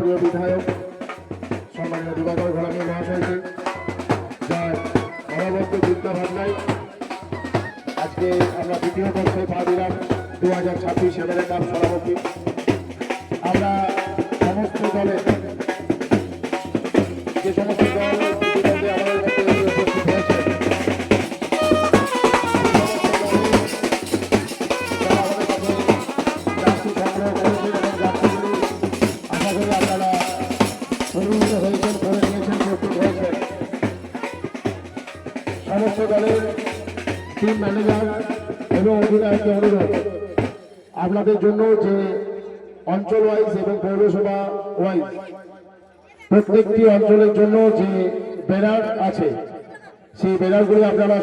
মাননীয় বিধায়ক সম্মানীয় দিবাকর ঘোড়ামি মহাশয়কে, যার অনবদ্য চিন্তা ভাবনায় আজকে আমরা দ্বিতীয় বর্ষে পা দিলাম 2026 এবারে কাপ সভাপতি। আমরা সমস্ত দলের যে সমস্ত দল ইতিমধ্যে আমাদের মধ্যে উপস্থিত হয়েছে, সমস্ত দলের টিম ম্যানেজার এবং অধিনায়ককে অনুরোধ আপনাদের জন্য যে অঞ্চল ওয়াইজ এবং পৌরসভা ওয়াইজ প্রত্যেকটি অঞ্চলের জন্য যে ব্যানার আছে সেই ব্যানারগুলি আপনারা